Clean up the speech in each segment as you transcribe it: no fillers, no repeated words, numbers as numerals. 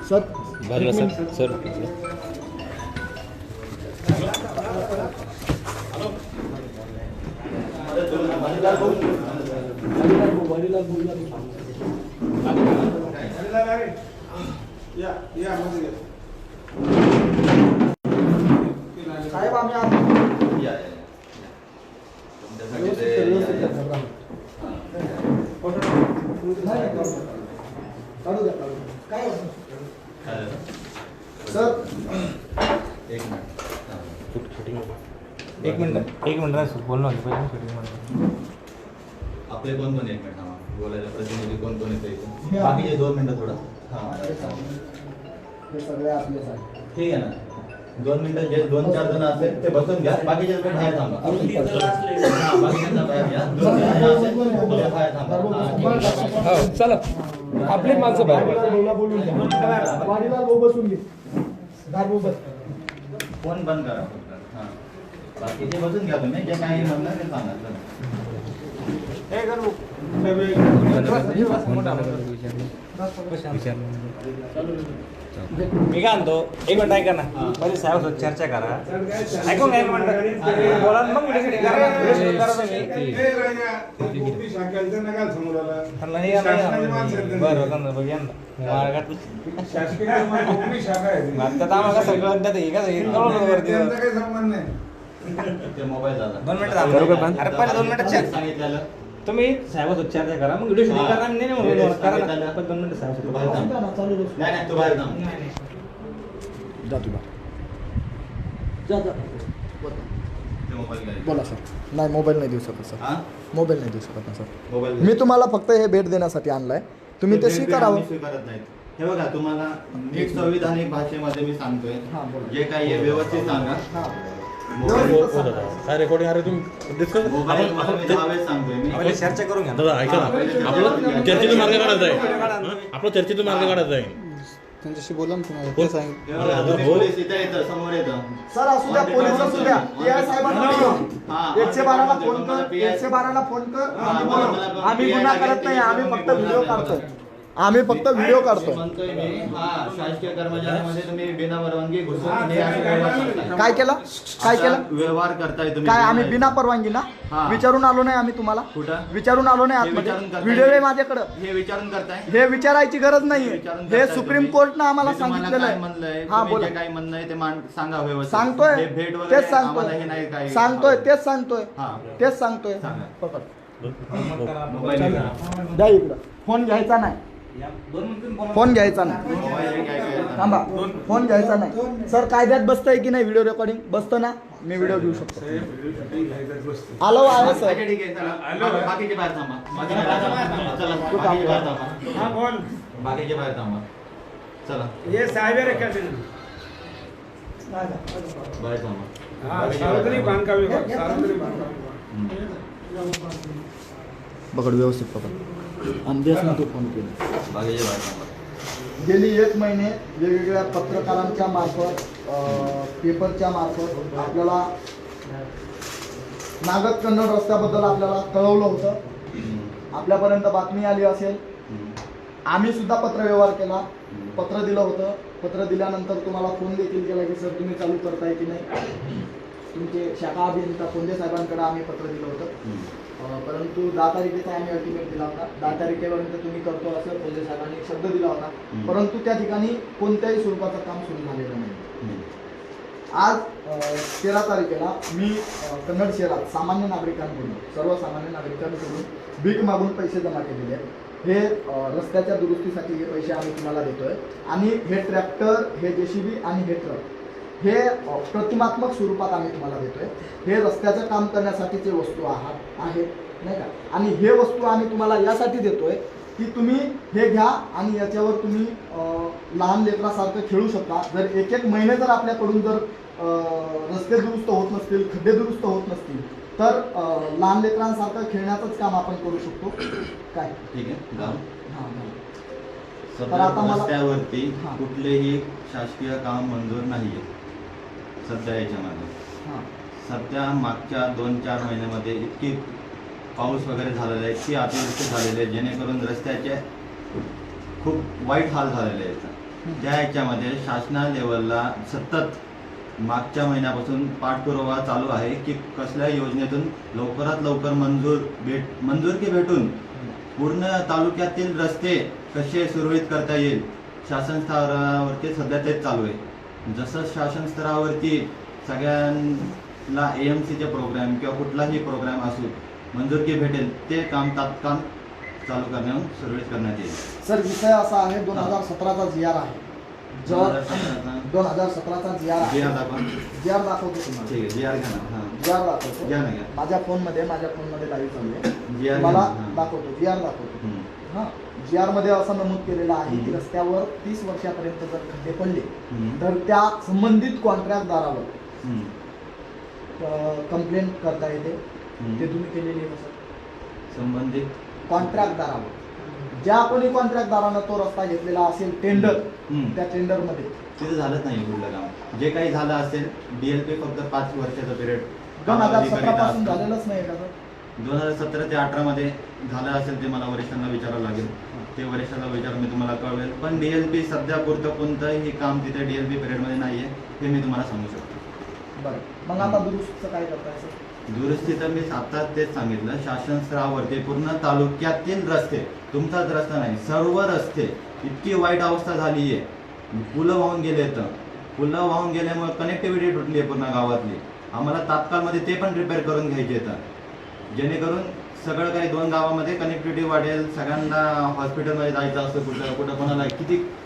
Sir भरलं sir sir साहेब आम्ही काय सर एक मिनिट नाही सर बोलणं होतं पाहिजे शूटिंग आपले कोण कोण 1 मिनिट बोलायला प्रतिनिधी कोण कोण येते बाकीचे 2 मिनिटं थोडं हे सगळे आपलेच आहे. ठीक आहे ना 2 मिनिटं जे 2-4 जण असतील ते बसून घ्या बाकीचे जण बाहेर थांबा बाकीच्यांना बाहेर घ्या 2 बाहेर थांबा चला आपली माणसं बाहेर बोलून घ्या. वाडीला भाऊ बसून घे. दार भाऊ बस. फोन बंद करा हां बाकीचे बसून घ्या तुम्ही जे काही म्हणणार ते सांगा मी काय म्हणतो एक मिनिट ऐका ना पहिले साहेब चर्चा करा ऐकून घ्या एक मिनिट बोला मग मोबाईल झाला 2 मिनिट अरे पहिले 2 मिनिट सांगितलेलं तुम्ही साहेब चर्चा करा मग व्हिडिओ शूटिंग करा नाही म्हणून करा पण 2 मिनिट साहेब नाही तू बाहेर थांब जा तू जा जा ते मोबाईल घ्या बोला सर. नाही मोबाईल नाही देऊ शकत सर. हां मोबाईल नाही देऊ शकत ना सर. मोबाईल मी तुम्हाला फक्त हे भेट देण्यासाठी आणलाय. तुम्ही ते स्वीकारावं. स्वीकारत नाहीत हे बघा तुम्हाला नीट संविधानिक भाषेमध्ये मी सांगतोय हां बोला. जे काही आहे व्यवस्थित सांगा हां काय रेकॉर्डिंग अरे तुम्ही डिस्कस मोबाईल मी 10 वेळेस सांगतोय मी आपण चर्चा करून घ्या दादा ऐका ना आपलं चर्चेतून मार्ग काढायचा आहे आपलं चर्चेतून मार्ग काढायचा आहे त्यांच्याशी बोला ना तुम्हाला ते सांग. पोलीस इथे येतं समोर येतं सर असू द्या पोलीस असू द्या पीआय साहेबांना फोन. 112 ला फोन कर 112 ला फोन कर आम्ही गुन्हा करत नाही आम्ही फक्त व्हिडिओ काढतोय म्हणतोय मी शासकीय कर्मचाऱ्यांमध्ये तुम्ही बिना परवानगी घुसून हे असे व्यवहार करताय. काय केलं असा व्यवहार करताय तुम्ही काय आम्ही बिना परवानगी ना हां. विचारून आलो नाही आम्ही तुम्हाला कुठं विचारून आलो नाही हे आतमध्ये विचारून करताय. व्हिडिओ आहे माझ्याकडं हे विचारून करताय हे विचारायची गरज नाहीये विचारून हे करताय सुप्रीम तुम्ही. कोर्टनं आम्हाला मी तुम्हाला सांगितलेलं काय आहे म्हणलंय हा तुम्ही बोला जे काय म्हणणं आहे ते सांगा व्यवस्थित सांगतोय हे भेट वगैरे तेच आम्हाला हे नाही सांगतोय काही सांगतोय तेच सांगतोय हां. तेच सांगतोय सांगा. पकड मोबाईल घ्या. द्या इकडं फोन घ्यायचा नाही फोन घ्यायचा नाही मोबाईल हे काय काय थांबा फोन घ्यायचा नाही सर कायद्यात बसतंय की नाही व्हिडिओ रेकॉर्डिंग बसतं ना मी व्हिडिओ घेऊ शकतो आलो आहे सर अच्छा, ठीक आहे चला बाकीचे बाहेर थांबा बाकीचे बाहेर थांबा. चला बाकीचे बाहेर थांबा बाकीचे बाहेर थांबा चला ये साहेब रे क्या दिन बाहेर थांबा हां सार्वजनिक बांधकाम विभाग सार्वजनिक बांधकाम विभाग पकड व्यवस्थित पकड अंध्यासनं तो फोन केला बाकीचे बाहेर थांबा गेली 1 महिने वेगवेगळ्या पत्रकारांच्या मार्फत पेपरच्या मार्फत आपल्याला नागद कन्नड रस्त्याबद्दल आपल्याला कळवलं होतं आपल्यापर्यंत बातमी आली असेल आम्ही सुद्धा पत्रव्यवहार केला पत्र दिलं होतं पत्र दिल्यानंतर तुम्हाला फोन देखील केला की सर तुम्ही चालू करताय की नाही तुमचे शाखा अभियंता कोंडे साहेबांकडे आम्ही पत्र दिलं होतं परंतु 10 तारखेचा आम्ही अल्टिमेट दिला होता 10 तारखेपर्यंत तुम्ही करतो असं कोंडे साहेबांनी एक शब्द दिला होता परंतु त्या ठिकाणी कोणत्याही स्वरूपाचं काम सुरू झालेलं नाही आज 13 तारखेला मी कन्नड शहरात सामान्य नागरिकांकडून सर्वसामान्य नागरिकांकडून भीक मागून पैसे जमा केलेले आहेत हे रस्त्याच्या दुरुस्तीसाठी हे पैसे आम्ही तुम्हाला देतोय आणि हे ट्रॅक्टर हे JCB आणि हे ट्रक हे प्रतिमात्मक स्वरूपात आम्ही तुम्हाला देतोय हे रस्त्याचं काम करण्यासाठीचे वस्तू आहेत नाही का आणि हे वस्तू आम्ही तुम्हाला यासाठी देतोय की तुम्ही हे घ्या आणि याच्यावर तुम्ही लहान लेकरासारखं खेळू शकता जर 1-1 महिने जर आपल्याकडून जर रस्ते दुरुस्त होत नसतील खड्डे दुरुस्त होत नसतील तर लहान लेकरांसारखं खेळण्याचंच काम आपण करू शकतो काय ठीक आहे जाऊ तर आता मला रस्त्यावरती हां. कुठलेही शासकीय काम मंजूर नाहीये सध्या याच्यामध्ये सध्या मागच्या 2-4 महिन्यामध्ये इतकी पाऊस वगैरे झालेला आहे, इतकी अतिवृष्टी झालेली आहे, जेणेकरून रस्त्याचे खूप वाईट हाल झालेले आहेत. त्या ह्याच्यामध्ये शासना लेवलला सतत मागच्या महिन्यापासून पाठपुरावा चालू आहे की कसल्या योजनेतून लवकरात लवकर मंजूरकी भेटून पूर्ण तालुक्यातील रस्ते कसे सुरळीत करता येईल. शासन स्तरावरती सध्या तेच चालू आहे. जसं शासन स्तरावरती सगळ्यांना AMCचे प्रोग्राम किंवा कुठलाही प्रोग्राम असू मंजूरकी भेटेल, ते काम तात्काळ चालू करण्यावर सुरळीत करण्यात येईल. सर विषय असा आहे 2017चा GR आहे. जर 2017चा GR आहे. GR दाखवा. GR दाखवतो तुम्हाला. ठीक आहे, GR घ्या ना. हां. GR दाखवतो. घ्या ना, घ्या. माझ्या फोनमध्ये लाईव्ह चालू आहे. GR मला घ्या ना. दाखवतो. GR दाखवतो. हम्म. हा GR मध्ये असं नमूद केलेलं आहे की रस्त्यावर 30 वर्षापर्यंत जर खड्डे पडले हम्म. तर त्या संबंधित कॉन्ट्रॅक्टदारावर हम्म. कंप्लेंट करता येते. हम्म. ते तुम्ही केलेली आहे का सर? संबंधित कॉन्ट्रॅक्टदारावर ज्या कोणी कॉन्ट्रॅक्टदारानं तो रस्ता घेतलेला असेल टेंडर, हम्म. त्या टेंडरमध्ये तिथे झालंच नाही कुठलं काम. जे काही झालं असेल DLP फक्त 5 वर्षाचा पिरियड 2017 पासून झालेलंच नाही का सर? 2017 ते 18 मध्ये झालं असेल ते मला वरिष्ठांना विचारावं लागेल. ते वरिष्ठांना विचार मी तुम्हाला कळवेल. पण DLP सध्या पुरतं कोणतंही काम तिथे DLP पिरियडमध्ये नाही आहे, हे मी तुम्हाला सांगू शकतो. बरं, मग आता दुरुस्तीचं काय करताय सर? दुरुस्तीचं मी आता तेच सांगितलं, शासन स्तरावरती पूर्ण तालुक्यातील रस्ते, तुमचाच रस्ता नाही, सर्व रस्ते इतकी वाईट अवस्था झाली आहे. पुलं वाहून गेले तर पुलं वाहून गेल्यामुळे कनेक्टिव्हिटी तुटली आहे पूर्ण गावातली. आम्हाला तात्काळमध्ये ते पण रिपेअर करून घ्यायचे आहेत, जेणेकरून सगळं काही 2 गावामध्ये कनेक्टिव्हिटी वाढेल. सगळ्यांना हॉस्पिटलमध्ये जायचं असतं, कुठं कुठं कोणाला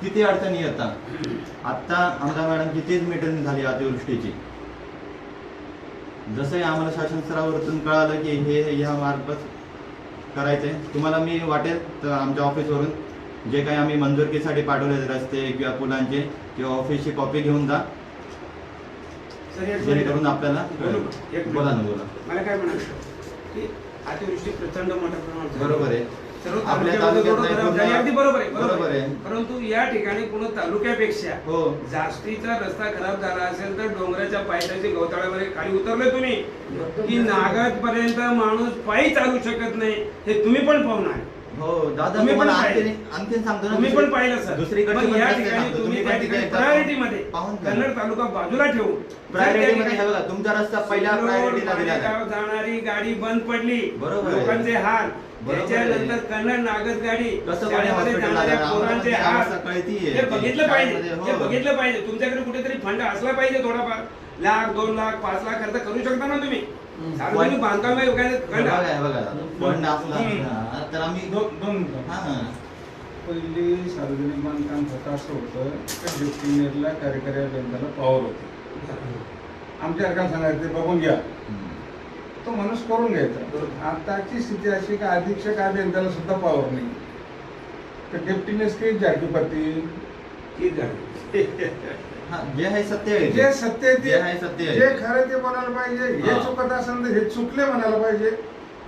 किती अडचणी येतात. आत्ता आमदार मॅडमची तीच मीटिंग झाली अतिवृष्टीची. जसंही आम्हाला शासन स्तरावरून कळालं की हे ह्या मार्फत करायचंय, तुम्हाला मी वाटेल तर आमच्या ऑफिसवरून जे काही आम्ही मंजुरकीसाठी पाठवले रस्ते किंवा पुलांचे किंवा ऑफिसची कॉपी घेऊन जा, जेणेकरून आपल्याला बोला ना. बोला. मला काय म्हणायचं की अतिवृष्टी प्रचंड मोठ्या प्रमाणात झाली. बरोबर आहे. सर्व आपल्या तालुक्यामध्ये तालुक्यात नाही रोड झाली. अगदी बरोबर आहे, बरोबर आहे. परंतु या ठिकाणी पूर्ण तालुक्यापेक्षा हो. जास्तीचा रस्ता खराब झाला असेल तर डोंगराच्या पायथ्याची गवताळ्यामध्ये खाली उतरले तुम्ही की नागद पर्यंत माणूस पायी चालू शकत नाही, हे तुम्ही पण पाहुणार. हो दादा, तुम्ही पण तुम्हाला पाहिलं. आणखीन सांगतो ना, तुम्ही पण पाहिलं सर. दुसरीकडे मग या ठिकाणी तुम्ही त्या ठिकाणी प्रायोरिटीमध्ये कन्नड तालुका बाजूला ठेवून प्रायोरिटीमध्ये हे बघा, तुमचा रस्ता पहिल्या प्रायोरिटीला दिला आहे. जाणारी गाडी बंद पडली, बरोबर आहे. लोकांचे हाल, बरोबर आहे. त्याच्यानंतर कन्नड नागद गाडी कसं शाळेमध्ये हॉस्पिटलला जाणाऱ्या जाणार? पोरांचे आम्हाला हाल, अवस्था कळतीये. हे बघितलं पाहिजे. शाळेमध्ये, हे हो. बघितलं पाहिजे. तुमच्याकडे कुठेतरी फंड असला पाहिजे थोडाफार. 1,00,000, 2,00,000, 5,00,000 खर्च करू शकता ना तुम्ही. सार्वजनिक बांधकाम आहे, हे बघा, हे बघा, फंड असला ना, तर आम्ही दोन हा. पहिली सार्वजनिक बांधकाम होतं असं होतं की ज्योतिर्निरला कार्यकारी अभियंत्याला पॉवर होती. आमच्या सरकार सांगायचं ते बघून घ्या, तो माणूस करून घ्यायचा. आताची स्थिती अशी की अधीक्षक अभियंत्याला सुद्धा पॉवर नाही, तर डेप्टीनेस काही जागी पडतील. हा, जे आहे सत्य आहे. जे सत्य आहे जे आहे सत्य ते, आहे. जे खरं ते बोलायला पाहिजे. हे हा. चुकत असेल तर हे चुकले म्हणायला पाहिजे,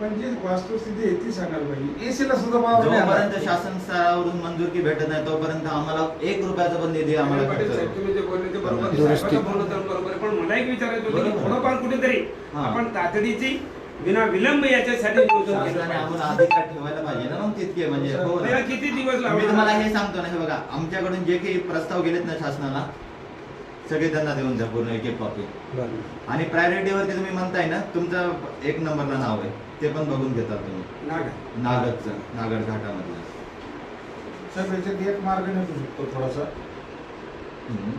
पण जी वास्तुस्थिती आहे ती सांगायला पाहिजे. एसीला सुद्धा पॉवर नाही जोपर्यंत आला. शासन स्तरावरून मंजुरी भेटत नाही तोपर्यंत आम्हाला 1 रुपयाचा पण निधी आम्हाला पाटील खर्च साहेब, तुम्ही जे बोलले ते बरोबर आहे. दुरुस्ती. साहेबाचं बोलणं तर बरोबर आहे. पण मला एक विचारायचं होतं की बरोबर. थोडंफार कुठेतरी हा. आपण तातडीची विना विलंब याच्यासाठी नियोजन केलं शासनाने पाहिजे. आम्हाला अधिकार ठेवायला पाहिजे ना, मग तितके म्हणजे हो ना. त्याला किती दिवस मी तुम्हाला लागणार? हे सांगतो ना, हे बघा, आमच्याकडून जे काही प्रस्ताव गेलेत ना शासनाला, सगळे त्यांना देऊन द्या पूर्ण एक कॉपी. आणि प्रायोरिटीवरती तुम्ही म्हणताय ना, तुमचं 1 नंबरला नाव आहे, ते पण बघून घेतात तुम्ही. नागदचं, नागड घाटामधलं. साहेब याच्यात एक मार्ग निघू शकतो थोडासा. हम्म.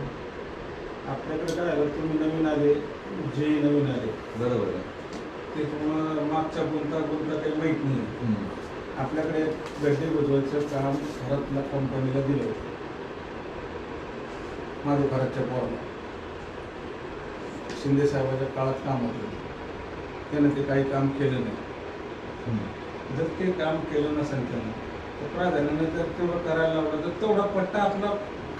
आपल्याकडे काय आलं, तुम्ही नवीन आले, जे नवीन आले बरोबर आहे. ते तुम्हाला मागचा कोणता काही माहीत नाही. हम्म. आपल्याकडे गड्डे बुजवायचं काम घरातल्या कंपनीला दिलं होतं, माझ्या घराच्या पोराला. शिंदे साहेबाच्या काळात काम होतं, त्यानं ते काही काम केलं नाही. हम्म. जर ते काम केलं नसेल त्यानं, तर प्राधान्याने जर तेवढं करायला लावलं तर तेवढा पट्टा आपला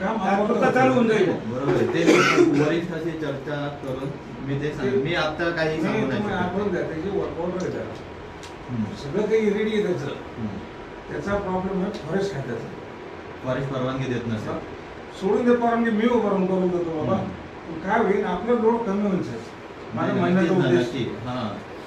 काम तात्पुरता चालू होऊन जाईल. बरोबर आहे. ते मी वरिष्ठाशी चर्चा करून मी ते सांग, मी आता काही सांगू नाही शकत. आपण द्या त्याची वर्कआउट आहे त्याला. हम्म. सगळं काही रेडी आहे त्याचं. हम्म. त्याचा प्रॉब्लेम आहे फॉरेस्ट खात्याचा. फॉरेस्ट परवानगी देत नसेल. सोडून दे परवानगी, मी उभारून करून देतो बाबा. पण काय होईल, आपलं लोड कमी होईल साहेब. माझ्या नाही, महिन्याचा नक्कीच ना, उद्देश नक्की. हा.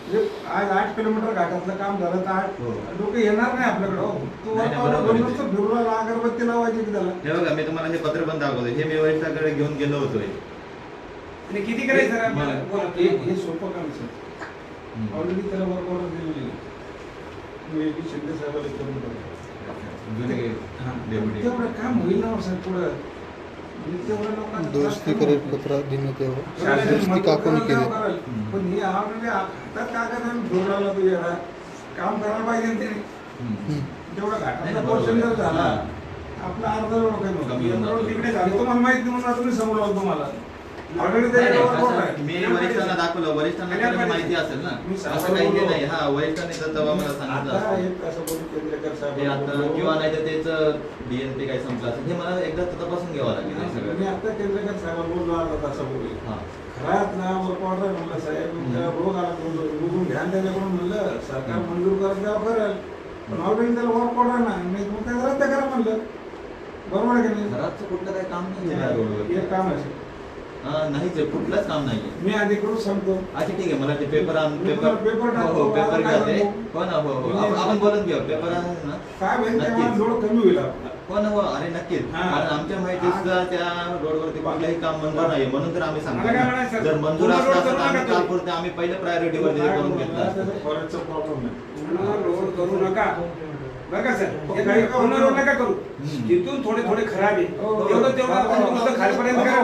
म्हणजे आज 8 किलोमीटर घाटातलं काम झालं तर हो. लोक येणार नाही आपल्याकडे हो. तू नाही, नाही, बरोबर आहे. नुसतं फिरून आला, अगरबत्ती लावायची की त्याला हे बघा मी तुम्हाला हे पत्र पण दाखवतो. हे मी वरिष्ठाकडे घेऊन गेलो होतो हे. आणि किती करायचं सर आपल्याला? बोला. हे सोपं काम सर ऑलरेडी त्याला वर्क ऑर्डर दिलेली आहे. मी AP शिंदे साहेबाला करून टाकलं. जुने डेप्युटी. तेवढं काम होईल ना सर पुढं म्हणजे तेवढं लोकांना दुरुस्ती करेल पत्र देण्यात यावं शासन दुरुस्ती मदत का कोणी करेल, केली करेल. पण हे ऑलरेडी हातात कागद आणि जोडायला तो येणार काम करायला पाहिजे ना त्याने. हम्म. तेवढा नाही, घाटाचा नाही, पोर्शन जर बरोबर. झाला हा. आपला अर्धा वेळ कमी कमी होऊन जातो. तिकडे झालं तुम्हाला माहिती म्हणून आता मी समोर आलो तुम्हाला ऑलरेडी नाही, नाही, त्याच्यावर कसं आहे. मी वरिष्ठांना दाखवलं. वरिष्ठांना तरी माहिती असेल ना. मी असं काही हे नाही. हा वरिष्ठांनी तर तेव्हा मला सांगितलं आता असतं. एक असं बोलू केंद्रेकर साहेब ते आता किंवा नाही तर त्याचं DNP काही संपलं असेल हे मला एकदा तपासून घ्यावं लागेल हे मी सगळं. आता केंद्रेकर साहेब बोललो आता तसं बोलू हा. खरात ना वर्क ऑर्डर म्हणलं साहेब त्याला रोग आला बघून ध्यान द्यायच्याकडून म्हणलं सरकार मंजूर करत तेव्हा करेल पण ऑलरेडी त्याला वर्क ऑर्डर नाही मी मग त्याला रद्द करा म्हणलं बरोबर आहे की नाही घराचं कुठलं काही काम नाही आहे रोडवर. एक काम आहे नाहीच आहे, कुठलंच काम नाहीये. मी अधिकृत सांगतो अच्छा ठीक आहे मला ते पेपर आण मी तुम्हाला पेपर टाकतो. हो पेपर आता काय घ्या ते. सांगू? हो ना हो हो आपण बोलून घेऊ पेपर आण ना. काय होईल तेव्हा नक्कीच. थोडं कमी होईल आपला हो ना हो अरे नक्कीच हा. कारण आमच्या माहिती सुद्धा त्या रोडवरती कुठलंही काम मंजूर नाही म्हणून तर आम्ही मला काय म्हणायचं, सांगतो सर? जर मंजूर पूर्ण असलं रोड असतं करू तर आम्ही नका तात्पुरते आम्ही पहिले प्रायोरिटीवर करून घेतलं असतं. फॉरेस्टचा प्रॉब्लेम नाही पूर्ण रोड करू नका बरं का सर काही हे पूर्ण रोड नका करू हम्म. जिथून थोडे थोडे खराब आहे हो. तेवढं आपण नुसतं खालपर्यंत करा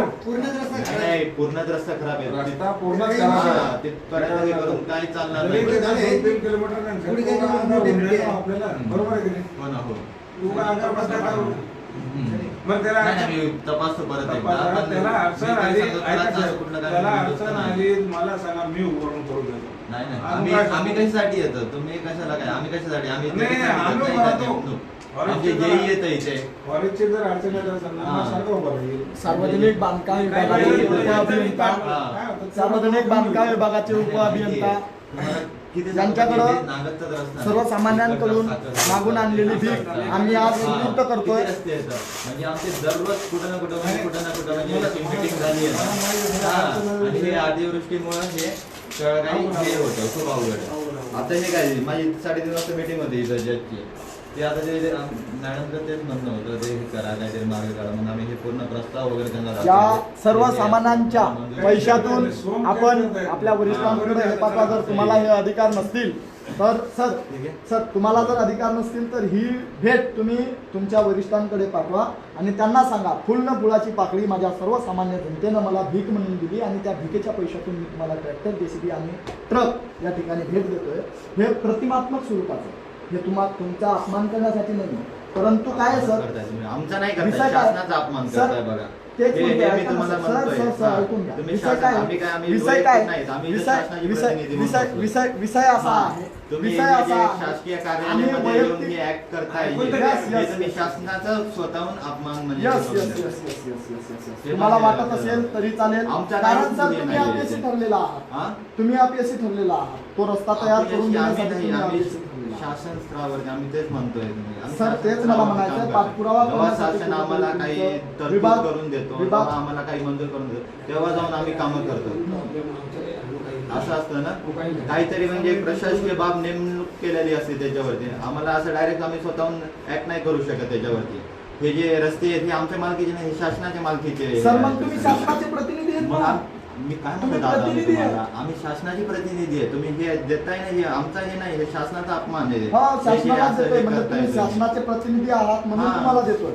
नाही पूर्णच रस्ता खराब आहे रस्ता पूर्ण हा, तिथपर्यंत हे करून काही चालणार जरी ते नाही. 2-3 किलोमीटर नाही, पुढे काय तेवढा मोठी अंतर मोठी होईल ना आपल्याला बरोबर आहे की नाही हो ना हो तू काय अंतर बसला का हम्म. मग त्याला नाही, नाही, मी तपासतो परत एकदा. तपासा, पण त्याला मी अडचण काही आली सांगतो, ऐका त्याला साहेब, कुठलं काय त्याला म्हणत अडचण नाही. आली मला सांगा मी उभारून करून देतो नाही नाही आम्ही आम्ही काय आम्ही सांगू? कशासाठी येतो तुम्ही कशाला काय आम्ही कशासाठी आम्ही नाही, त्याच्यासाठी आम्ही नाही उभा ना राहतो. नेमणूक. फॉरेस्टचे आमचे जरा- जेही येतं इथे फॉरेस्टची जर अडचण येत असेल ना हा. आम्हाला सारखं उभं राहील सार्वजनिक बांधकाम विभागाचे काय उपअभियंता हा. काय होतं? सार्वजनिक बांधकाम विभागाचे उपअभियंता तुम्हाला किती ज्यांच्याकडं सांगतो, इथे नागदचा रस्ता आहे. सर्वसामान्यांकडून मागून आणलेली भीक आम्ही आज हा. सुपूर्द करतोय. किती रस्ते येतात म्हणजे आमचे दररोज कुठं ना कुठं म्हणजे कुठं ना कुठं म्हणजे याची मीटिंग झाली आहे ना. हा. आणि हे अतिवृष्टीमुळे हे सगळं काही हे होतं खूप अवघड आहे. आता हे काय माझी 3:30 वाजता मीटिंग होती इथं जजची ते आता ते मॅडमचं तेच म्हणणं होतं ते हे करा काहीतरी मार्ग काढा म्हणून आम्ही हे पूर्ण प्रस्ताव वगैरे त्यांना या दाखवले. सर्वसामान्यांच्या मंजूर- पैशातून आपण आपल्या वरिष्ठांकडे हे पाठवा. जर तुम्हाला हे अधिकार नसतील तर ठीक आहे. सर तुम्हाला जर अधिकार नसतील तर ही भेट तुम्ही तुमच्या वरिष्ठांकडे पाठवा आणि त्यांना सांगा फुल न फुलाची पाकळी माझ्या सर्वसामान्य जनतेनं मला भीक म्हणून दिली आणि त्या भीकेच्या पैशातून मी तुम्हाला ट्रॅक्टर JCB आणि ट्रक या ठिकाणी भेट देतोय. हे प्रतिमात्मक स्वरूपाचं हे तुमचा अपमान करण्यासाठी नाही परंतु काय आहे सर करताय तुम्ही. आमचा नाही विषय करताय काय? शासनाचा अपमान सर, करताय बघा तेच हे- म्हणतोय, हे मी ऐका ना तुम्हाला सर, म्हणतोय सर, हा. ऐकून घ्या. तुम्ही विषय शासन- काय आम्ही काय आम्ही विषय वैयक्तिक काय नाहीत. आम्ही इथं विषय शासनाचे विषय प्रतिनिधी म्हणून विषय बसलोय. विषय विषय असा हा. आहे तुम्ही विषय हे असा जे आहे शासकीय आम्ही कार्यालयामध्ये येऊन वैयक्तिक हे ऍक्ट करताय ऐकून तर हे घ्या. तुम्ही शासनाचा स्वतःहून अपमान म्हणजे यस करून यस देताय. Yes yes yes yes yes yes हे तुम्हाला माझ्या- वाटत असेल तरी चालेल आमच्या कारण काहीच सर हे तुम्ही नाहीये. अपयशी ठरलेला आहात हा? तुम्ही अपयशी ठरलेला आहात तो रस्ता तयार करून अपयशी आम्ही देण्यासाठी नाही, तुम्ही आम्ही अपयशी ठरलेला आहात. शासन स्तरावरती आम्ही तेच म्हणतोय तुम्ही. आम्ही सर, शासन तेच मला स्तरावरती म्हणायचं आहे, काम पाठपुरावा करतो. जेव्हा करण्यासाठी शासन आम्हाला तुमचं काही तरतूद विभाग- करून देतो विभाग- तेव्हा आम्हाला काही मंजूर करून देतो तेव्हा जाऊन आम्ही कामं करतो असं असतं ना काहीतरी म्हणजे प्रशासकीय बाब नेमणूक केलेली असते त्याच्यावरती आम्हाला असं डायरेक्ट आम्ही स्वतःहून ऍक्ट नाही करू शकत त्याच्यावरती हे जे रस्ते आहेत हे आमच्या मालकीचे नाही हे शासनाच्या मालकीचे सर मग तुम्ही शासनाचे प्रतिनिधी आहेत मग ना मी काय तुम्ही म्हणतो दादा मी प्रतिनिधी आहे. तुम्हाला आम्ही शासनाचे प्रतिनिधी आहे तुम्ही हे देताय नाही हे आमचा हे नाही हे शासनाचा अपमान आहे हा हे जे शासनाला असं देतोय हे म्हणजे करताय तुम्ही तुम्ही. शासनाचे प्रतिनिधी आहात म्हणून हा. तुम्हाला देतोय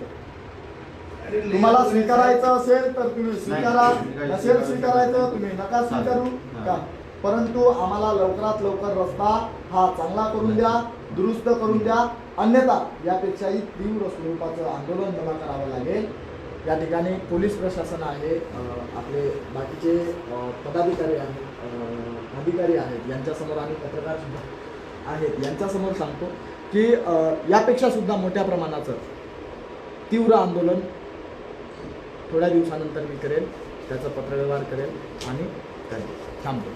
तुम्हाला स्वीकारायचं असेल तर तुम्ही स्वीकारा नाही, नसेल स्वीकारायचं तुम्ही नका स्वीकारू हा. का परंतु आम्हाला लवकरात लवकर रस्ता हा चांगला करून द्या दुरुस्त करून द्या अन्यथा यापेक्षाही तीव्र स्वरूपाचं आंदोलन मला करावं लागेल या ठिकाणी पोलीस प्रशासन आहे आपले बाकीचे पदाधिकारी आहेत अधिकारी आहेत यांच्यासमोर आणि पत्रकार सुद्धा आहेत यांच्यासमोर सांगतो की यापेक्षा सुद्धा मोठ्या प्रमाणाचं तीव्र आंदोलन थोड्या दिवसानंतर मी करेल त्याचा पत्रव्यवहार करेल आणि थांबतो